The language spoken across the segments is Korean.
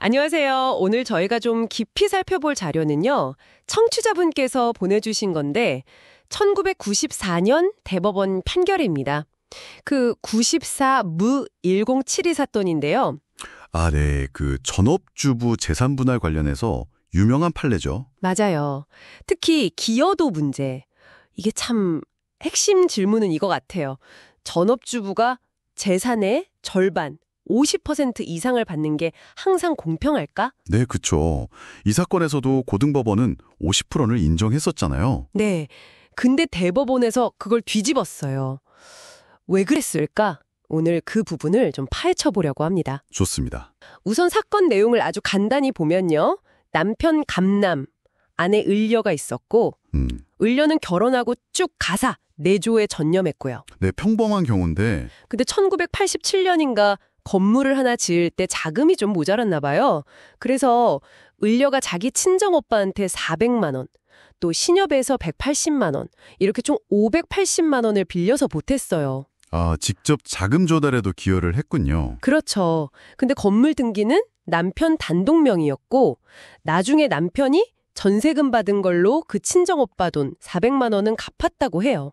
안녕하세요. 오늘 저희가 좀 깊이 살펴볼 자료는요. 청취자분께서 보내주신 건데 1994년 대법원 판결입니다. 그 94무 10724 사건인데요. 아, 네. 그 전업주부 재산 분할 관련해서 유명한 판례죠. 맞아요. 특히 기여도 문제. 이게 참 핵심 질문은 이거 같아요. 전업주부가 재산의 절반, 50% 이상을 받는 게 항상 공평할까? 네, 그쵸. 이 사건에서도 고등법원은 50%를 인정했었잖아요. 네. 근데 대법원에서 그걸 뒤집었어요. 왜 그랬을까? 오늘 그 부분을 좀 파헤쳐 보려고 합니다. 좋습니다. 우선 사건 내용을 아주 간단히 보면요. 남편 감남, 아내 을려가 있었고 을려는 결혼하고 쭉 가사, 내조에 전념했고요. 네, 평범한 경우인데 근데 1987년인가 건물을 하나 지을 때 자금이 좀 모자랐나 봐요. 그래서 을려가 자기 친정오빠한테 400만 원, 또 신협에서 180만 원, 이렇게 총 580만 원을 빌려서 보탰어요. 직접 자금 조달에도 기여를 했군요. 그렇죠. 근데 건물 등기는 남편 단독 명의였고 나중에 남편이 전세금 받은 걸로 그 친정오빠 돈 400만 원은 갚았다고 해요.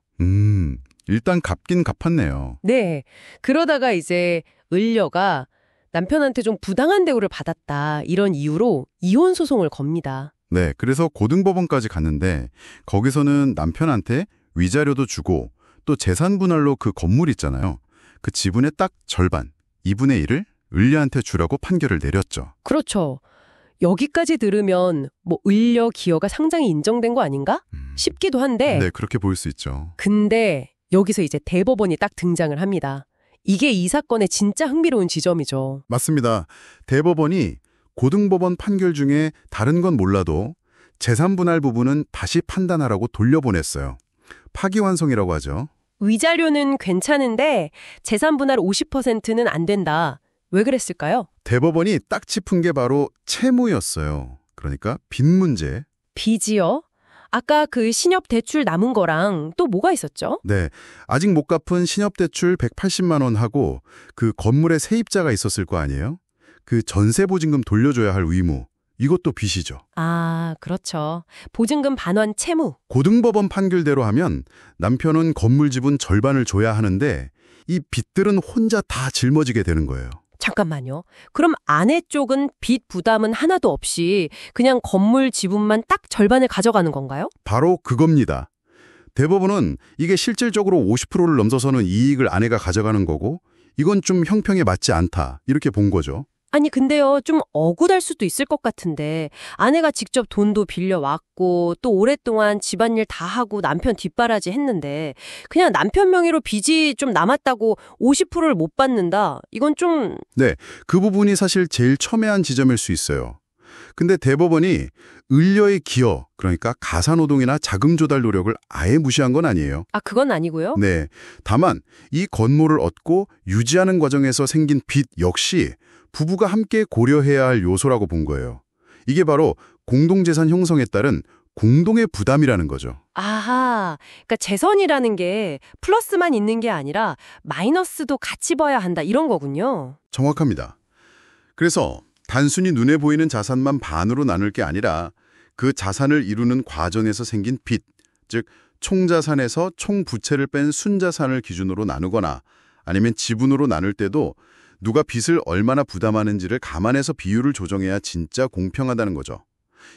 일단 갚긴 갚았네요. 네. 그러다가 이제 을려가 남편한테 좀 부당한 대우를 받았다. 이런 이유로 이혼 소송을 겁니다. 네, 그래서 고등법원까지 갔는데 거기서는 남편한테 위자료도 주고 또 재산 분할로 그 건물 있잖아요. 그 지분의 딱 절반, 2분의 1을 을려한테 주라고 판결을 내렸죠. 그렇죠. 여기까지 들으면 뭐 을려 기여가 상장이 인정된 거 아닌가? 싶기도 한데 네, 그렇게 보일 수 있죠. 근데 여기서 이제 대법원이 딱 등장을 합니다. 이게 이 사건의 진짜 흥미로운 지점이죠. 맞습니다. 대법원이 고등법원 판결 중에 다른 건 몰라도 재산 분할 부분은 다시 판단하라고 돌려보냈어요. 파기환송이라고 하죠. 위자료는 괜찮은데 재산 분할 50%는 안 된다. 왜 그랬을까요? 대법원이 딱 짚은 게 바로 채무였어요. 그러니까 빚 문제. 빚이요? 아까 그 신협 대출 남은 거랑 또 뭐가 있었죠? 네, 아직 못 갚은 신협대출 180만 원 하고 그 건물에 세입자가 있었을 거 아니에요? 그 전세보증금 돌려줘야 할 의무. 이것도 빚이죠. 아, 그렇죠. 보증금 반환 채무. 고등법원 판결대로 하면 남편은 건물 지분 절반을 줘야 하는데 이 빚들은 혼자 다 짊어지게 되는 거예요. 잠깐만요. 그럼 아내 쪽은 빚 부담은 하나도 없이 그냥 건물 지분만 딱 절반을 가져가는 건가요? 바로 그겁니다. 대법원은 이게 실질적으로 50%를 넘어서는 이익을 아내가 가져가는 거고 이건 좀 형평에 맞지 않다 이렇게 본 거죠. 아니 근데요 좀 억울할 수도 있을 것 같은데 아내가 직접 돈도 빌려왔고 또 오랫동안 집안일 다 하고 남편 뒷바라지 했는데 그냥 남편 명의로 빚이 좀 남았다고 50%를 못 받는다. 이건 좀... 네, 그 부분이 사실 제일 첨예한 지점일 수 있어요. 근데 대법원이 을려의 기여, 그러니까 가사노동이나 자금 조달 노력을 아예 무시한 건 아니에요. 아, 그건 아니고요? 네, 다만 이 건물을 얻고 유지하는 과정에서 생긴 빚 역시 부부가 함께 고려해야 할 요소라고 본 거예요. 이게 바로 공동재산 형성에 따른 공동의 부담이라는 거죠. 아하, 그러니까 재선이라는 게 플러스만 있는 게 아니라 마이너스도 같이 봐야 한다 이런 거군요. 정확합니다. 그래서 단순히 눈에 보이는 자산만 반으로 나눌 게 아니라 그 자산을 이루는 과정에서 생긴 빚, 즉 총자산에서 총부채를 뺀 순자산을 기준으로 나누거나 아니면 지분으로 나눌 때도 누가 빚을 얼마나 부담하는지를 감안해서 비율을 조정해야 진짜 공평하다는 거죠.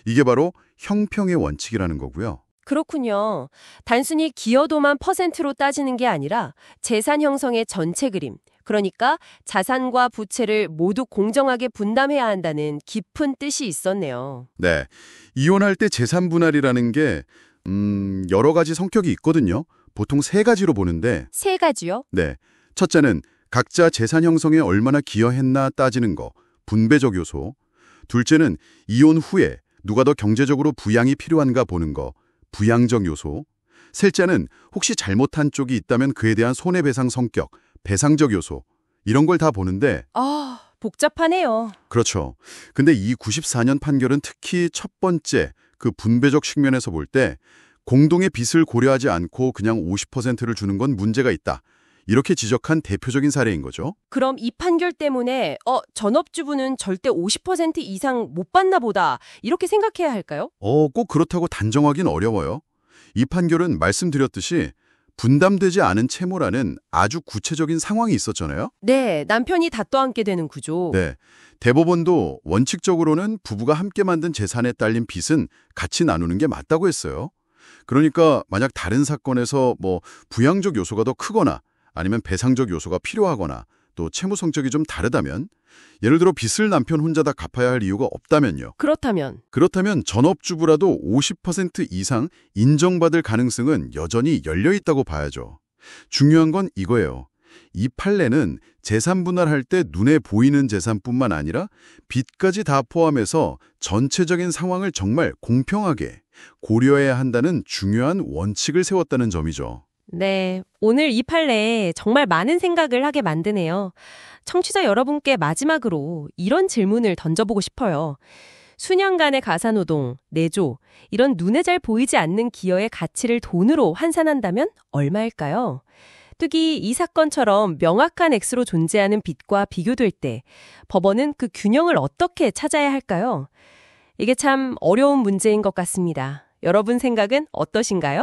이게 바로 형평의 원칙이라는 거고요. 그렇군요. 단순히 기여도만 퍼센트로 따지는 게 아니라 재산 형성의 전체 그림, 그러니까 자산과 부채를 모두 공정하게 분담해야 한다는 깊은 뜻이 있었네요. 네, 이혼할 때 재산 분할이라는 게 여러 가지 성격이 있거든요. 보통 세 가지로 보는데 세 가지요? 네, 첫째는 각자 재산 형성에 얼마나 기여했나 따지는 거, 분배적 요소. 둘째는 이혼 후에 누가 더 경제적으로 부양이 필요한가 보는 거, 부양적 요소. 셋째는 혹시 잘못한 쪽이 있다면 그에 대한 손해배상 성격, 배상적 요소. 이런 걸 다 보는데 아, 복잡하네요. 그렇죠. 근데 이 94년 판결은 특히 첫 번째 그 분배적 측면에서 볼 때 공동의 빚을 고려하지 않고 그냥 50%를 주는 건 문제가 있다. 이렇게 지적한 대표적인 사례인 거죠. 그럼 이 판결 때문에 전업주부는 절대 50% 이상 못 받나 보다 이렇게 생각해야 할까요? 꼭 그렇다고 단정하긴 어려워요. 이 판결은 말씀드렸듯이 분담되지 않은 채무라는 아주 구체적인 상황이 있었잖아요. 네, 남편이 다 떠안게 되는 구조. 네. 대법원도 원칙적으로는 부부가 함께 만든 재산에 딸린 빚은 같이 나누는 게 맞다고 했어요. 그러니까 만약 다른 사건에서 부양적 요소가 더 크거나 아니면 배상적 요소가 필요하거나 또 채무 성격이 좀 다르다면 예를 들어 빚을 남편 혼자 다 갚아야 할 이유가 없다면요. 그렇다면 전업주부라도 50% 이상 인정받을 가능성은 여전히 열려 있다고 봐야죠. 중요한 건 이거예요. 이 판례는 재산 분할할 때 눈에 보이는 재산뿐만 아니라 빚까지 다 포함해서 전체적인 상황을 정말 공평하게 고려해야 한다는 중요한 원칙을 세웠다는 점이죠. 네, 오늘 이 판례에 정말 많은 생각을 하게 만드네요. 청취자 여러분께 마지막으로 이런 질문을 던져보고 싶어요. 수년간의 가사노동, 내조, 이런 눈에 잘 보이지 않는 기여의 가치를 돈으로 환산한다면 얼마일까요? 특히 이 사건처럼 명확한 액수로 존재하는 빚과 비교될 때 법원은 그 균형을 어떻게 찾아야 할까요? 이게 참 어려운 문제인 것 같습니다. 여러분 생각은 어떠신가요?